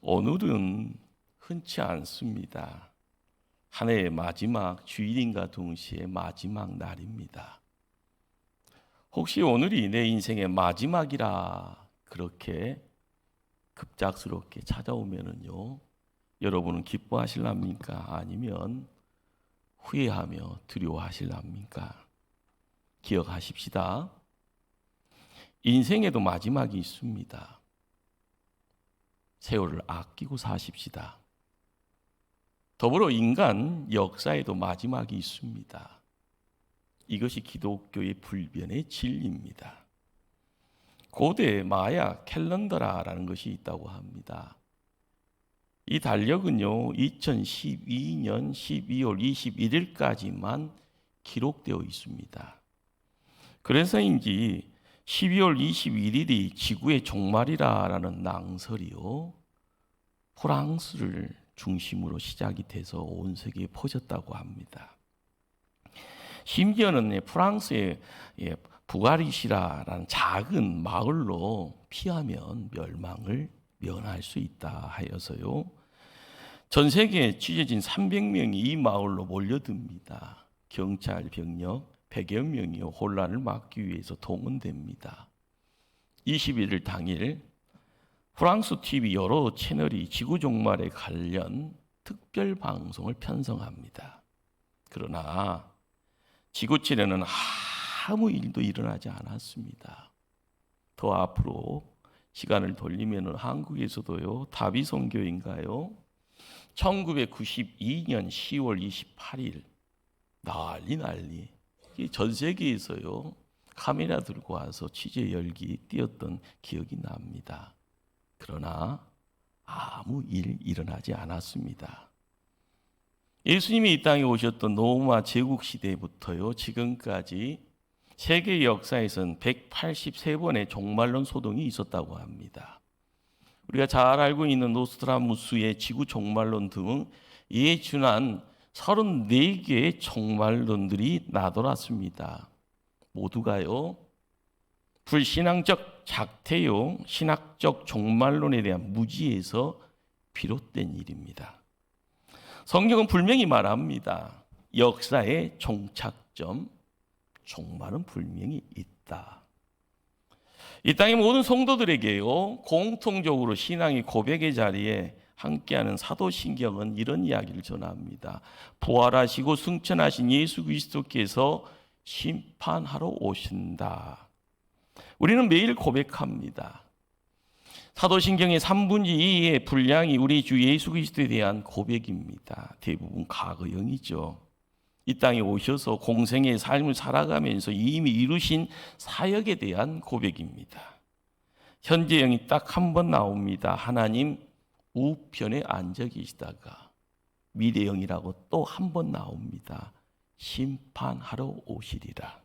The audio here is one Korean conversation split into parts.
오늘은 흔치 않습니다. 한 해의 마지막 주일인가 동시에 마지막 날입니다. 혹시 오늘이 내 인생의 마지막이라 그렇게 급작스럽게 찾아오면은요, 여러분은 기뻐하실랍니까? 아니면 후회하며 두려워하실랍니까? 기억하십시다. 인생에도 마지막이 있습니다. 세월을 아끼고 사십시다. 더불어 인간 역사에도 마지막이 있습니다. 이것이 기독교의 불변의 진리입니다. 고대 마야 캘런더라라는 것이 있다고 합니다. 이 달력은요, 2012년 12월 21일까지만 기록되어 있습니다. 그래서인지 12월 21일이 지구의 종말이라는 낭설이요, 프랑스를 중심으로 시작이 돼서 온 세계에 퍼졌다고 합니다. 심지어는 프랑스의 부가리시라라는 작은 마을로 피하면 멸망을 면할 수 있다 하여서요, 전 세계에 취재진 300명이 이 마을로 몰려듭니다. 경찰, 병력 100여 명이 혼란을 막기 위해서 동원됩니다. 21일 당일 프랑스 TV 여러 채널이 지구 종말에 관련 특별 방송을 편성합니다. 그러나 지구촌에는 아무 일도 일어나지 않았습니다. 더 앞으로 시간을 돌리면 한국에서도요, 다비선교인가요? 1992년 10월 28일 난리 전 세계에서요, 카메라 들고 와서 취재 열기 뛰었던 기억이 납니다. 그러나 아무 일 일어나지 않았습니다. 예수님이 이 땅에 오셨던 로마 제국 시대부터요, 지금까지 세계 역사에서는 183번의 종말론 소동이 있었다고 합니다. 우리가 잘 알고 있는 노스트라무스의 지구 종말론 등 이에 준한 34개의 종말론들이 나돌았습니다. 모두가요, 불신앙적 작태요, 신학적 종말론에 대한 무지에서 비롯된 일입니다. 성경은 분명히 말합니다. 역사의 종착점, 종말은 분명히 있다. 이 땅의 모든 성도들에게요, 공통적으로 신앙의 고백의 자리에 함께하는 사도신경은 이런 이야기를 전합니다. 부활하시고 승천하신 예수 그리스도께서 심판하러 오신다. 우리는 매일 고백합니다. 사도신경의 3분의 2의 분량이 우리 주 예수 그리스도에 대한 고백입니다. 대부분 과거형이죠. 이 땅에 오셔서 공생의 삶을 살아가면서 이미 이루신 사역에 대한 고백입니다. 현재형이 딱 한 번 나옵니다. 하나님 우편에 앉아 계시다가. 미래형이라고 또 한 번 나옵니다. 심판하러 오시리라.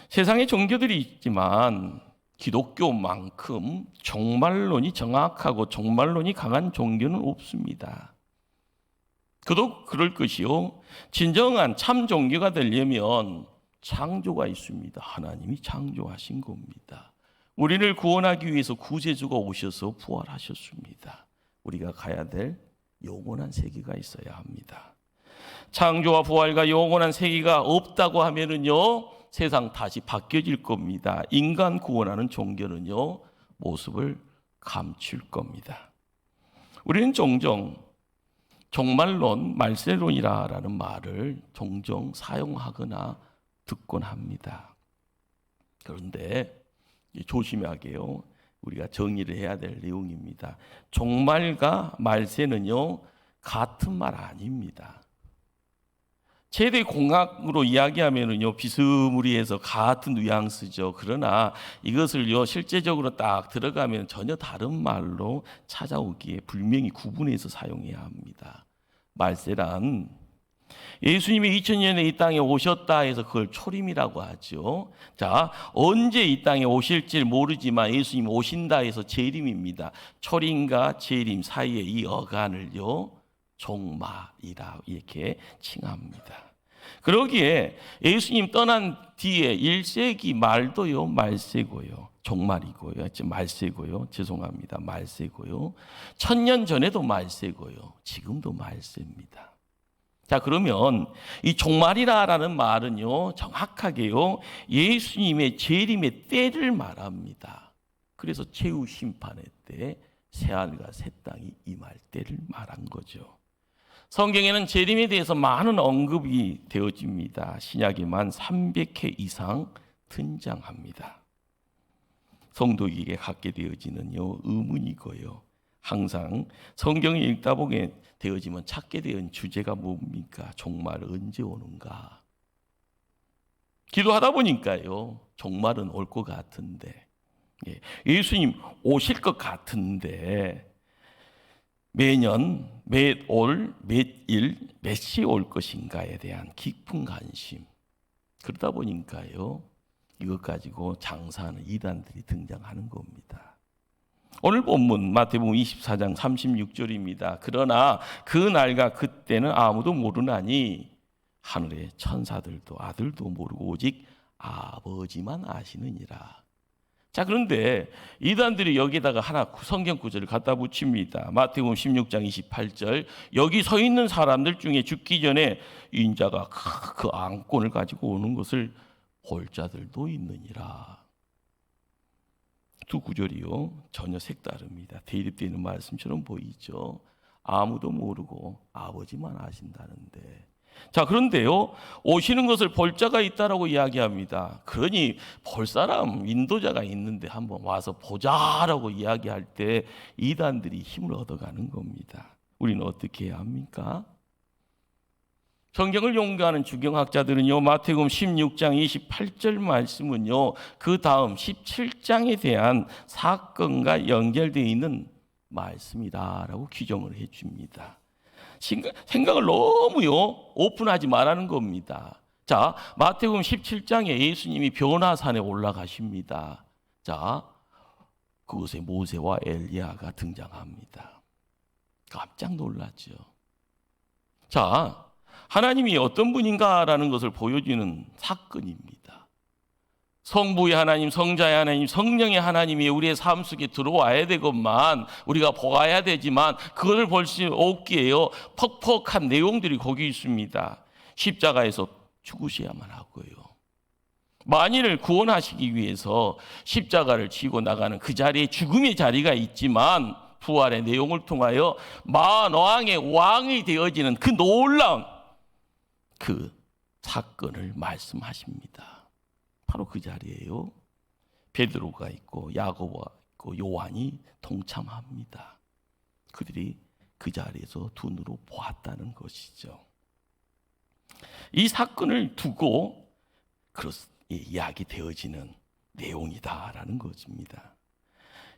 세상에 종교들이 있지만 기독교만큼 종말론이 정확하고 종말론이 강한 종교는 없습니다. 그도 그럴 것이요, 진정한 참 종교가 되려면 창조가 있습니다. 하나님이 창조하신 겁니다. 우리를 구원하기 위해서 구세주가 오셔서 부활하셨습니다. 우리가 가야 될 영원한 세계가 있어야 합니다. 창조와 부활과 영원한 세계가 없다고 하면은요, 세상 다시 바뀌어질 겁니다. 인간 구원하는 종교는요, 모습을 감출 겁니다. 우리는 종종 종말론, 말세론이라는 말을 종종 사용하거나 듣곤 합니다. 그런데 조심하게요, 우리가 정의를 해야 될 내용입니다. 종말과 말세는요, 같은 말 아닙니다. 최대 공학으로 이야기하면은요, 비스무리해서 같은 뉘앙스죠. 그러나 이것을요, 실제적으로 딱 들어가면 전혀 다른 말로 찾아오기에 분명히 구분해서 사용해야 합니다. 말세란 예수님이 2000년에 이 땅에 오셨다 해서 그걸 초림이라고 하죠. 자, 언제 이 땅에 오실지 모르지만 예수님 오신다 해서 재림입니다. 초림과 재림 사이의 이 어간을요, 종말이라 이렇게 칭합니다. 그러기에 예수님 떠난 뒤에 1세기 말도요, 말세고요. 종말이고요. 말세고요. 죄송합니다. 말세고요. 1000년 전에도 말세고요. 지금도 말세입니다. 자, 그러면 이 종말이라는 말은요, 정확하게요, 예수님의 재림의 때를 말합니다. 그래서 최후 심판의 때 새하늘과 새 땅이 임할 때를 말한 거죠. 성경에는 재림에 대해서 많은 언급이 되어집니다. 신약에만 300회 이상 등장합니다. 성도에게 갖게 되어지는요, 의문이고요. 항상 성경을 읽다 보게 되어지면 찾게 된 주제가 뭡니까? 종말 언제 오는가? 기도하다 보니까요, 종말은 올 것 같은데, 예수님 오실 것 같은데, 매년, 몇 올, 몇 일, 몇 시에 올 것인가에 대한 깊은 관심. 그러다 보니까요, 이것 가지고 장사하는 이단들이 등장하는 겁니다. 오늘 본문 마태복음 24장 36절입니다. 그러나 그 날과 그때는 아무도 모르나니 하늘의 천사들도 아들도 모르고 오직 아버지만 아시느니라. 자, 그런데 이단들이 여기다가 하나 성경 구절을 갖다 붙입니다. 마태복음 16장 28절, 여기 서 있는 사람들 중에 죽기 전에 인자가 그 안권을 가지고 오는 것을 볼 자들도 있느니라. 두 구절이요, 전혀 색다릅니다. 대립되는 말씀처럼 보이죠. 아무도 모르고 아버지만 아신다는데, 자, 그런데요, 오시는 것을 볼 자가 있다라고 이야기합니다. 그러니 볼 사람, 인도자가 있는데 한번 와서 보자라고 이야기할 때 이단들이 힘을 얻어가는 겁니다. 우리는 어떻게 해야 합니까? 성경을 연구하는 주경학자들은요, 마태복음 16장 28절 말씀은요, 그 다음 17장에 대한 사건과 연결되어 있는 말씀이다라고 규정을 해줍니다. 생각을 너무요 오픈하지 말라는 겁니다. 자, 마태복음 17장에 예수님이 변화산에 올라가십니다. 자, 그곳에 모세와 엘리야가 등장합니다. 깜짝 놀랐죠. 자, 하나님이 어떤 분인가라는 것을 보여주는 사건입니다. 성부의 하나님, 성자의 하나님, 성령의 하나님이 우리의 삶 속에 들어와야 되건만, 우리가 보아야 되지만 그것을 볼 수 없기에요, 퍽퍽한 내용들이 거기 있습니다. 십자가에서 죽으셔야만 하고요, 만인을 구원하시기 위해서 십자가를 지고 나가는 그 자리에 죽음의 자리가 있지만, 부활의 내용을 통하여 만왕의 왕이 되어지는 그 놀라운 그 사건을 말씀하십니다. 바로 그 자리에요, 베드로가 있고 야고보가 있고 요한이 동참합니다. 그들이 그 자리에서 두 눈으로 보았다는 것이죠. 이 사건을 두고 이야기 되어지는 내용이다라는 것입니다.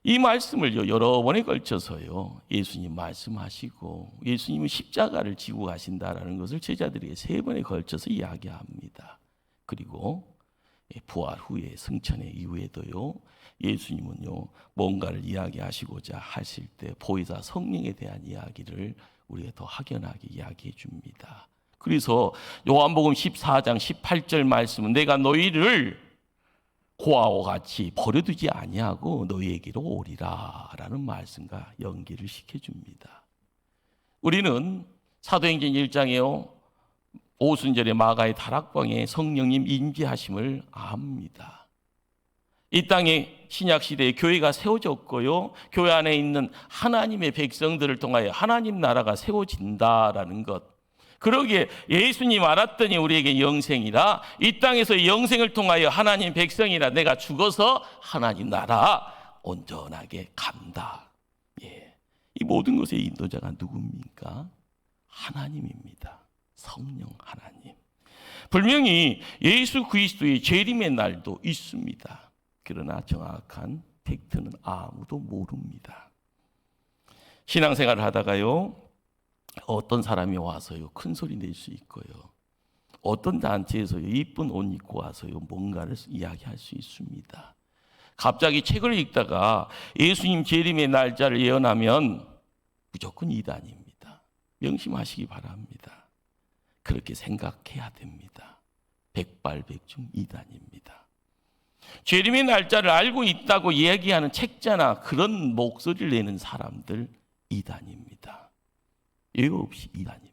이 말씀을 여러 번에 걸쳐서요, 예수님 말씀하시고 예수님은 십자가를 지고 가신다라는 것을 제자들에게 3번에 걸쳐서 이야기합니다. 그리고 부활 후에, 승천의 이후에도요, 예수님은요, 뭔가를 이야기하시고자 하실 때 보혜사 성령에 대한 이야기를 우리가 더 확연하게 이야기해 줍니다. 그래서 요한복음 14장 18절 말씀은 내가 너희를 고아와 같이 버려두지 아니하고 너희에게로 오리라 라는 말씀과 연계를 시켜줍니다. 우리는 사도행전 1장에요, 오순절에 마가의 다락방에 성령님 임재하심을 압니다. 이 땅에 신약시대에 교회가 세워졌고요, 교회 안에 있는 하나님의 백성들을 통하여 하나님 나라가 세워진다라는 것, 그러기에 예수님 알았더니 우리에게 영생이라, 이 땅에서 영생을 통하여 하나님 백성이라 내가 죽어서 하나님 나라 온전하게 간다. 이 모든 것의 인도자가 누굽니까? 하나님입니다. 성령 하나님. 분명히 예수 그리스도의 재림의 날도 있습니다. 그러나 정확한 팩트는 아무도 모릅니다. 신앙생활을 하다가요, 어떤 사람이 와서요 큰 소리 낼 수 있고요, 어떤 단체에서요 이쁜 옷 입고 와서요 뭔가를 이야기할 수 있습니다. 갑자기 책을 읽다가 예수님 재림의 날짜를 예언하면 무조건 이단입니다. 명심하시기 바랍니다. 그렇게 생각해야 됩니다. 백발백중 이단입니다. 재림의 날짜를 알고 있다고 이야기하는 책자나 그런 목소리를 내는 사람들 이단입니다. 예외 없이 이단입니다.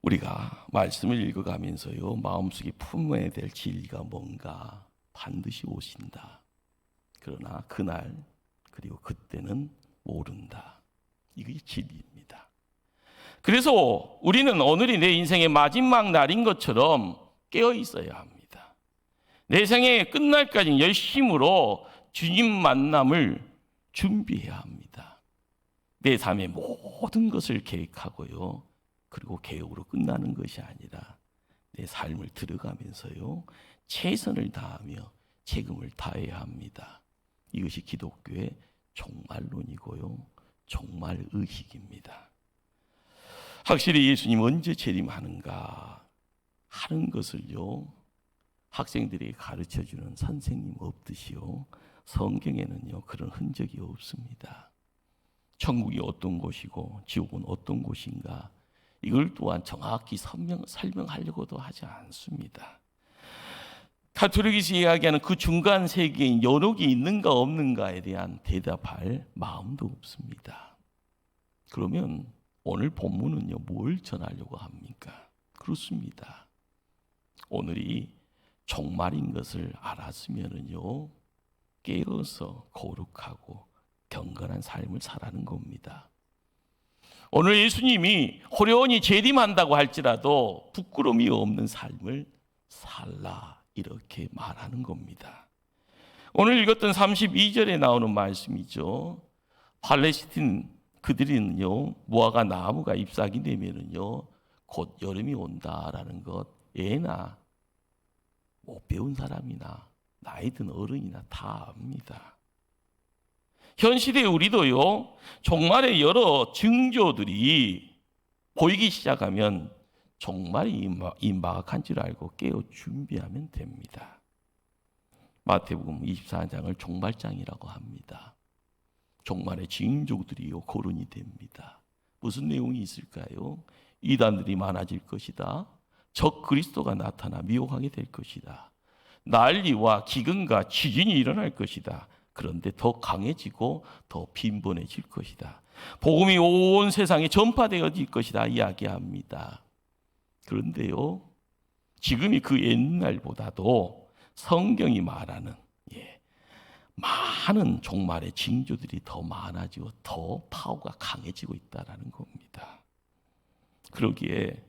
우리가 말씀을 읽어가면서요, 마음속에 품어야 될 진리가 뭔가 반드시 오신다. 그러나 그날 그리고 그때는 모른다. 이것이 진리입니다. 그래서 우리는 오늘이 내 인생의 마지막 날인 것처럼 깨어 있어야 합니다. 내 생의 끝날까지 열심으로 주님 만남을 준비해야 합니다. 내 삶의 모든 것을 계획하고요, 그리고 계획으로 끝나는 것이 아니라 내 삶을 들어가면서요, 최선을 다하며 책임을 다해야 합니다. 이것이 기독교의 종말론이고요, 종말의식입니다. 확실히 예수님 언제 재림하는가 하는 것을요, 학생들에게 가르쳐주는 선생님 없듯이요, 성경에는요 그런 흔적이 없습니다. 천국이 어떤 곳이고 지옥은 어떤 곳인가, 이걸 또한 정확히 설명하려고도 하지 않습니다. 가톨릭에서 이야기하는 그 중간 세계인 연옥이 있는가 없는가에 대한 대답할 마음도 없습니다. 그러면 오늘 본문은요, 뭘 전하려고 합니까? 그렇습니다. 오늘이 종말인 것을 알았으면은요, 깨어서 거룩하고 경건한 삶을 살아가는 겁니다. 오늘 예수님이 호련히 재림한다고 할지라도 부끄러움이 없는 삶을 살라, 이렇게 말하는 겁니다. 오늘 읽었던 32절에 나오는 말씀이죠. 팔레스틴 그들은요, 무화과 나무가 잎사귀 되면은요, 곧 여름이 온다라는 것, 애나 못 배운 사람이나 나이 든 어른이나 다 압니다. 현 시대에 우리도요, 종말의 여러 징조들이 보이기 시작하면 종말이 임박한 줄 알고 깨어 준비하면 됩니다. 마태복음 24장을 종말장이라고 합니다. 종말의 징조들이요, 거론이 됩니다. 무슨 내용이 있을까요? 이단들이 많아질 것이다. 적 그리스도가 나타나 미혹하게 될 것이다. 난리와 기근과 지진이 일어날 것이다. 그런데 더 강해지고 더 빈번해질 것이다. 복음이 온 세상에 전파되어질 것이다 이야기합니다. 그런데요, 지금이 그 옛날보다도 성경이 말하는 많은 종말의 징조들이 더 많아지고 더 파워가 강해지고 있다는 겁니다. 그러기에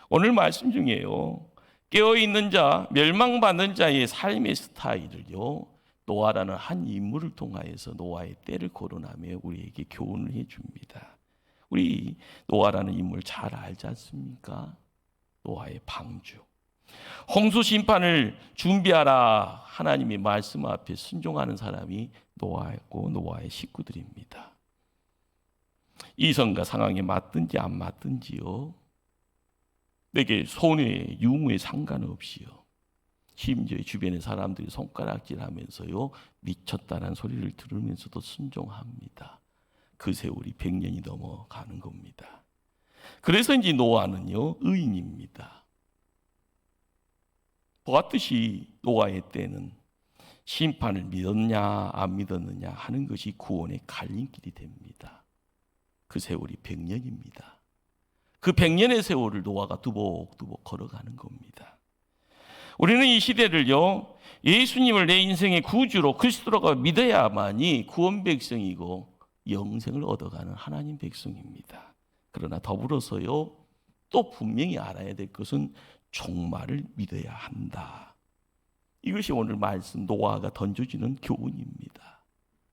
오늘 말씀 중에요, 깨어있는 자, 멸망받는 자의 삶의 스타일을요, 노아라는 한 인물을 통하여서 노아의 때를 거론하며 우리에게 교훈을 해줍니다. 우리 노아라는 인물 잘 알지 않습니까? 노아의 방주. 홍수 심판을 준비하라 하나님의 말씀 앞에 순종하는 사람이 노아였고 노아의 식구들입니다. 이성과 상황에 맞든지 안 맞든지요, 내게 손해 유무에 상관없이요, 심지어 주변의 사람들이 손가락질하면서요, 미쳤다는 소리를 들으면서도 순종합니다. 그 세월이 100년이 넘어가는 겁니다. 그래서 이제 노아는요, 의인입니다. 보았듯이 노아의 때는 심판을 믿었냐 안 믿었느냐 하는 것이 구원의 갈림길이 됩니다. 그 세월이 100년입니다. 그 100년의 세월을 노아가 두벅두벅 걸어가는 겁니다. 우리는 이 시대를요, 예수님을 내 인생의 구주로 그리스도로 믿어야만이 구원 백성이고 영생을 얻어가는 하나님 백성입니다. 그러나 더불어서요, 또 분명히 알아야 될 것은 종말을 믿어야 한다. 이것이 오늘 말씀 노아가 던져주는 교훈입니다.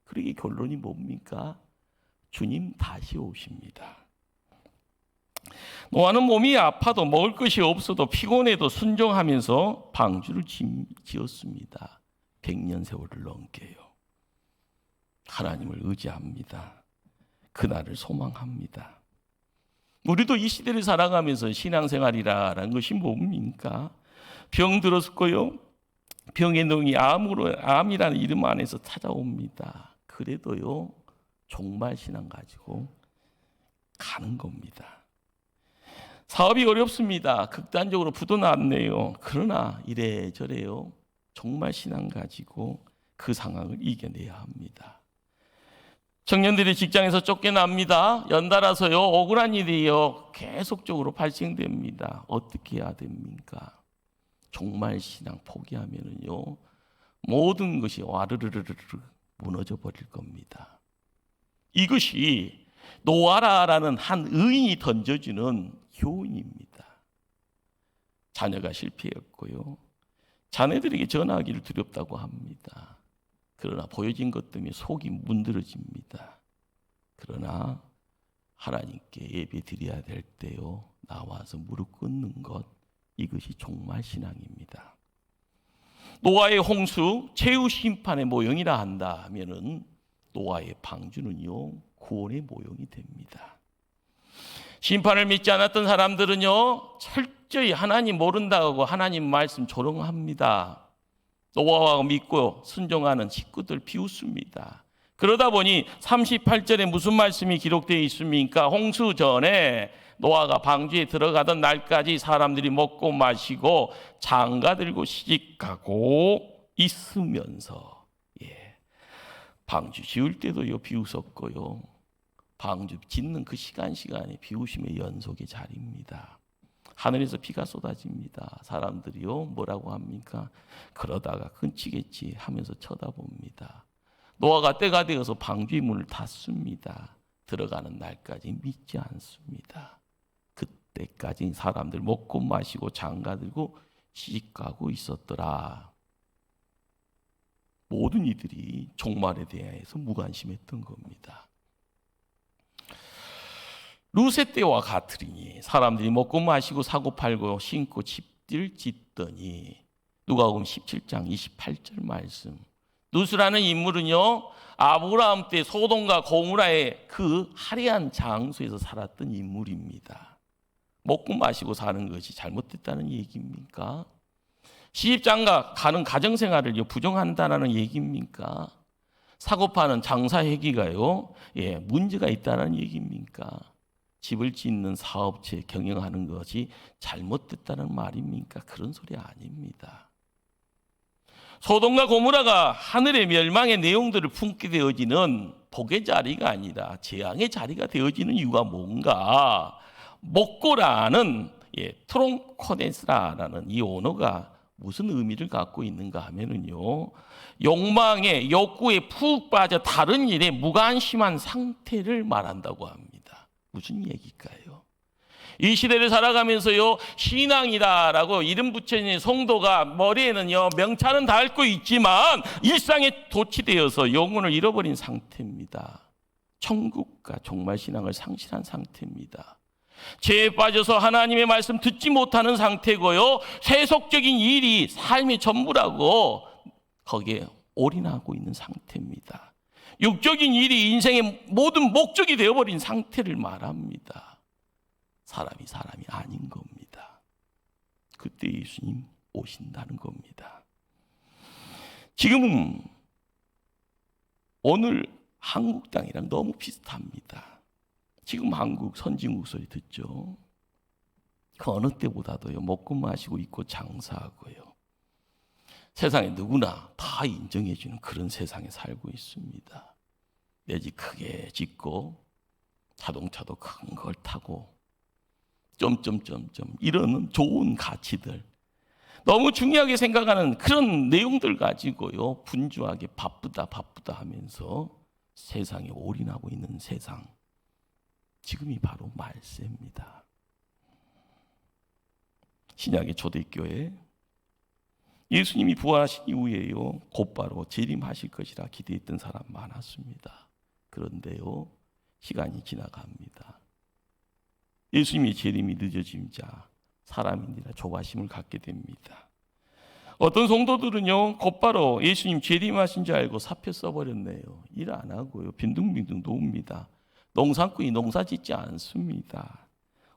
그러기 결론이 뭡니까? 주님 다시 오십니다. 노아는 몸이 아파도 먹을 것이 없어도 피곤해도 순종하면서 방주를 지었습니다. 100년 세월을 넘게요. 하나님을 의지합니다. 그날을 소망합니다. 우리도 이 시대를 살아가면서 신앙생활이라는 것이 뭡니까? 병 들었고요, 병의 농이 암이라는 이름 안에서 찾아옵니다. 그래도요, 종말 신앙 가지고 가는 겁니다. 사업이 어렵습니다. 극단적으로 부도 났네요. 그러나 이래저래요. 정말 신앙 가지고 그 상황을 이겨내야 합니다. 청년들이 직장에서 쫓겨납니다. 연달아서요, 억울한 일이요, 계속적으로 발생됩니다. 어떻게 해야 됩니까? 정말 신앙 포기하면은요, 모든 것이 와르르르르 무너져 버릴 겁니다. 이것이 노아라라는 한 의인이 던져주는 교훈입니다. 자녀가 실패했고요, 자녀들에게 전화하기를 두렵다고 합니다. 그러나 보여진 것 때문에 속이 문드러집니다. 그러나 하나님께 예배 드려야 될 때요, 나와서 무릎 꿇는 것, 이것이 정말 신앙입니다. 노아의 홍수, 최후 심판의 모형이라 한다면은 노아의 방주는요, 구원의 모형이 됩니다. 심판을 믿지 않았던 사람들은요, 철저히 하나님 모른다고 하나님 말씀 조롱합니다. 노아와 믿고 순종하는 식구들 비웃습니다. 그러다 보니 38절에 무슨 말씀이 기록되어 있습니까? 홍수 전에 노아가 방주에 들어가던 날까지 사람들이 먹고 마시고 장가들고 시집가고 있으면서, 방주 지을 때도요 비웃었고요, 방주 짓는 그 시간에 비웃음의 연속의 자리입니다. 하늘에서 비가 쏟아집니다. 사람들이요 뭐라고 합니까? 그러다가 끊치겠지 하면서 쳐다봅니다. 노아가 때가 되어서 방주의 문을 닫습니다. 들어가는 날까지 믿지 않습니다. 그때까지 사람들 먹고 마시고 장가들고 시집가고 있었더라. 모든 이들이 종말에 대해서 무관심했던 겁니다. 루세 때와 같으리니 사람들이 먹고 마시고 사고 팔고 신고 집들 짓더니, 누가복음 17장 28절 말씀. 루스라는 인물은요, 아브라함 때 소돔과 고모라의 그 화려한 장소에서 살았던 인물입니다. 먹고 마시고 사는 것이 잘못됐다는 얘기입니까? 시집장가 가는 가정생활을 부정한다는 얘기입니까? 사고파는 장사회기가요, 문제가 있다는 얘기입니까? 집을 짓는 사업체 경영하는 것이 잘못됐다는 말입니까? 그런 소리 아닙니다. 소돔과 고모라가 하늘의 멸망의 내용들을 품게 되어지는 복의 자리가 아니라 재앙의 자리가 되어지는 이유가 뭔가? 목고라는 트론코네스라는 이 언어가 무슨 의미를 갖고 있는가 하면은요, 욕망에 욕구에 푹 빠져 다른 일에 무관심한 상태를 말한다고 합니다. 무슨 얘기일까요? 이 시대를 살아가면서요, 신앙이다라고 이름 붙여진 성도가 머리에는요 명찰은 닳고 있지만 일상에 도취되어서 영혼을 잃어버린 상태입니다. 천국과 종말 신앙을 상실한 상태입니다. 죄에 빠져서 하나님의 말씀 듣지 못하는 상태고요, 세속적인 일이 삶의 전부라고 거기에 올인하고 있는 상태입니다. 육적인 일이 인생의 모든 목적이 되어버린 상태를 말합니다. 사람이 아닌 겁니다. 그때 예수님 오신다는 겁니다. 지금은 오늘 한국 땅이랑 너무 비슷합니다. 지금 한국 선진국 소리 듣죠? 그 어느 때보다도요, 먹고 마시고 입고 장사하고요, 세상에 누구나 다 인정해주는 그런 세상에 살고 있습니다. 내 집 크게 짓고 자동차도 큰 걸 타고 이런 좋은 가치들, 너무 중요하게 생각하는 그런 내용들 가지고요, 분주하게 바쁘다 하면서 세상에 올인하고 있는 세상, 지금이 바로 말세입니다. 신약의 초대교회, 예수님이 부활하신 이후에요, 곧바로 재림하실 것이라 기대했던 사람 많았습니다. 그런데요, 시간이 지나갑니다. 예수님의 재림이 늦어지자 사람인지라 조바심을 갖게 됩니다. 어떤 성도들은요, 곧바로 예수님 재림하신 줄 알고 사표 써버렸네요. 일 안 하고요, 빈둥빈둥 놓습니다. 농사꾼이 농사 짓지 않습니다.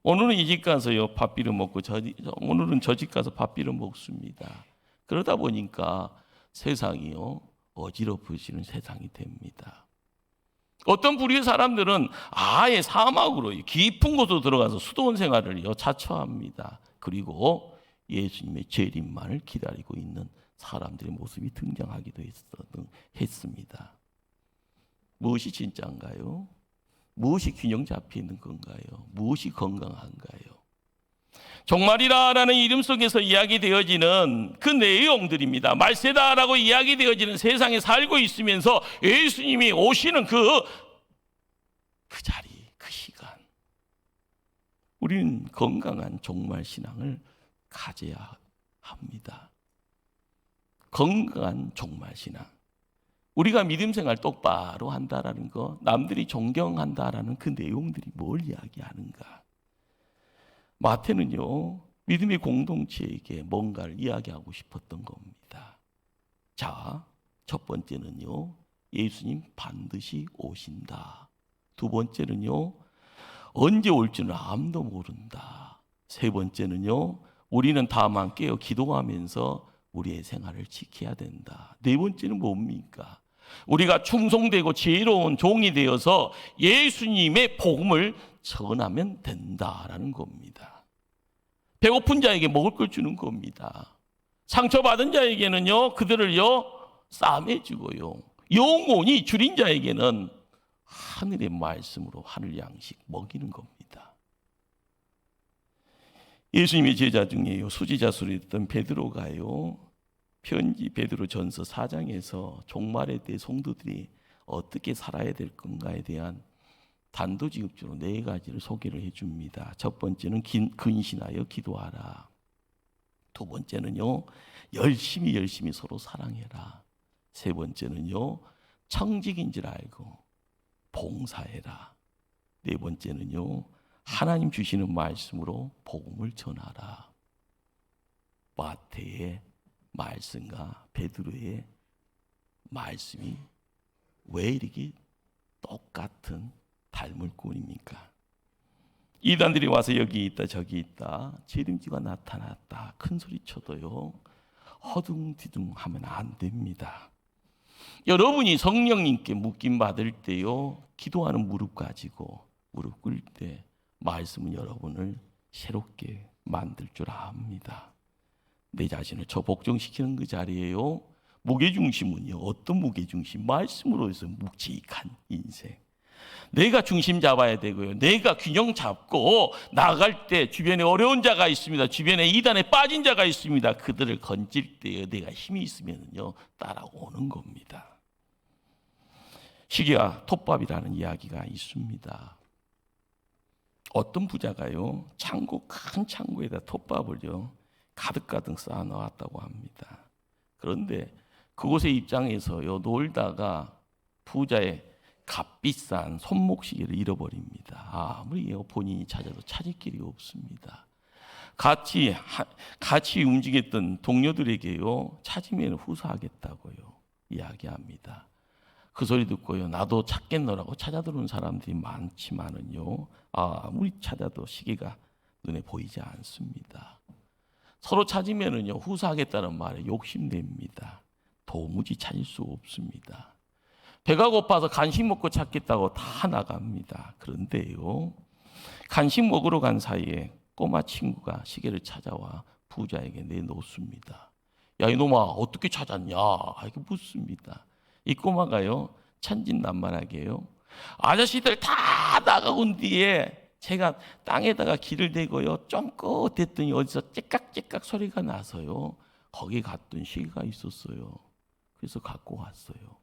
오늘은 이 집 가서요 밥 빌어 먹고, 오늘은 저 집 가서 밥 빌어 먹습니다. 그러다 보니까 세상이요 어지럽어지는 세상이 됩니다. 어떤 부류의 사람들은 아예 사막으로 깊은 곳으로 들어가서 수도원 생활을 자처합니다. 그리고 예수님의 재림만을 기다리고 있는 사람들의 모습이 등장하기도 했습니다. 무엇이 진짜인가요? 무엇이 균형 잡혀 있는 건가요? 무엇이 건강한가요? 종말이라는 이름 속에서 이야기되어지는 그 내용들입니다. 말세다라고 이야기되어지는 세상에 살고 있으면서 예수님이 오시는 그 자리, 그 시간. 우리는 건강한 종말 신앙을 가져야 합니다. 건강한 종말 신앙. 우리가 믿음 생활 똑바로 한다라는 거, 남들이 존경한다라는 그 내용들이 뭘 이야기하는가? 마태는요, 믿음의 공동체에게 뭔가를 이야기하고 싶었던 겁니다. 자, 첫 번째는요, 예수님 반드시 오신다. 두 번째는요, 언제 올지는 아무도 모른다. 세 번째는요, 우리는 다만 깨어 기도하면서 우리의 생활을 지켜야 된다. 네 번째는 뭡니까? 우리가 충성되고 지혜로운 종이 되어서 예수님의 복음을 전하면 된다라는 겁니다. 배고픈 자에게 먹을 걸 주는 겁니다. 상처받은 자에게는요, 그들을요, 싸매주고요. 영혼이 줄인 자에게는 하늘의 말씀으로 하늘 양식 먹이는 겁니다. 예수님의 제자 중에요, 수지자술했던 베드로가요, 편지 베드로전서 4장에서 종말에 대해 성도들이 어떻게 살아야 될 건가에 대한 단도직입적으로 네 가지를 소개를 해줍니다. 첫 번째는 근신하여 기도하라. 두 번째는요, 열심히 서로 사랑해라. 세 번째는요, 청직인 줄 알고 봉사해라. 네 번째는요, 하나님 주시는 말씀으로 복음을 전하라. 마태의 말씀과 베드로의 말씀이 왜 이렇게 똑같은 닮을꾼입니까? 이단들이 와서 여기 있다 저기 있다, 재림주가 나타났다 큰 소리 쳐도요, 허둥지둥 하면 안 됩니다. 여러분이 성령님께 묶임 받을 때요, 기도하는 무릎 가지고 무릎 꿇을 때 말씀은 여러분을 새롭게 만들 줄 압니다. 내 자신을 저 복종시키는 그 자리에요, 무게중심은요, 어떤 무게중심? 말씀으로 해서 묵직한 인생. 내가 중심 잡아야 되고요, 내가 균형 잡고 나갈 때 주변에 어려운 자가 있습니다. 주변에 이단에 빠진 자가 있습니다. 그들을 건질 때요, 내가 힘이 있으면요, 따라오는 겁니다. 시계와 톱밥이라는 이야기가 있습니다. 어떤 부자가요, 큰 창고에다 톱밥을요 가득 쌓아 놓았다고 합니다. 그런데 그곳의 입장에서요, 놀다가 부자의 값비싼 손목시계를 잃어버립니다. 아무리 본인이 찾아도 찾을 길이 없습니다. 같이 움직였던 동료들에게요, 찾으면 후사하겠다고요 이야기합니다. 그 소리 듣고요, 나도 찾겠노라고 찾아 들어온 사람들이 많지만은요, 아무리 찾아도 시계가 눈에 보이지 않습니다. 서로 찾으면은요, 후사하겠다는 말에 욕심냅니다. 도무지 찾을 수 없습니다. 배가 고파서 간식 먹고 찾겠다고 다 나갑니다. 그런데요, 간식 먹으러 간 사이에 꼬마 친구가 시계를 찾아와 부자에게 내놓습니다. 야, 이놈아, 어떻게 찾았냐? 이렇게 묻습니다. 이 꼬마가요, 천진난만하게요, 아저씨들 다 나가온 뒤에 제가 땅에다가 길을 대고요, 쫑긋 됐더니 어디서 찌깍찌깍 소리가 나서요, 거기 갔던 시계가 있었어요. 그래서 갖고 왔어요.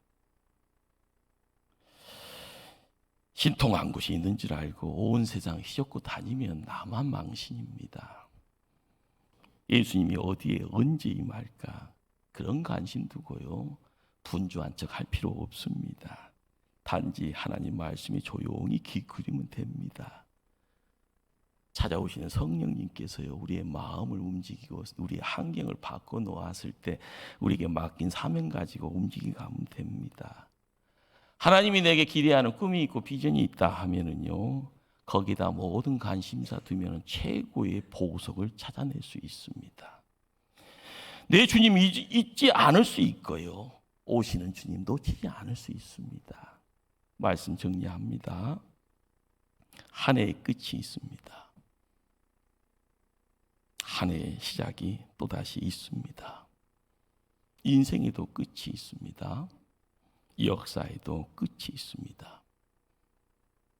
신통한 곳이 있는 줄 알고 온 세상 휘젓고 다니면 나만 망신입니다. 예수님이 어디에 언제 임할까, 그런 관심 두고요, 분주한 척 할 필요 없습니다. 단지 하나님 말씀에 조용히 귀 기울이면 됩니다. 찾아오시는 성령님께서요, 우리의 마음을 움직이고 우리의 환경을 바꿔 놓았을 때 우리에게 맡긴 사명 가지고 움직이고 가면 됩니다. 하나님이 내게 기대하는 꿈이 있고 비전이 있다 하면은요, 거기다 모든 관심사 두면 최고의 보석을 찾아낼 수 있습니다. 내 주님 잊지 않을 수 있고요, 오시는 주님 놓치지 않을 수 있습니다. 말씀 정리합니다. 한 해의 끝이 있습니다. 한 해의 시작이 또다시 있습니다. 인생에도 끝이 있습니다. 역사에도 끝이 있습니다.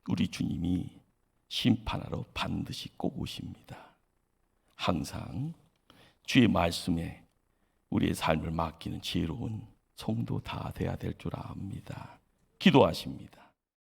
우리 주님이 심판하러 반드시 꼭 오십니다. 항상 주의 말씀에 우리의 삶을 맡기는 지혜로운 성도 다 돼야 될 줄 압니다. 기도하십니다.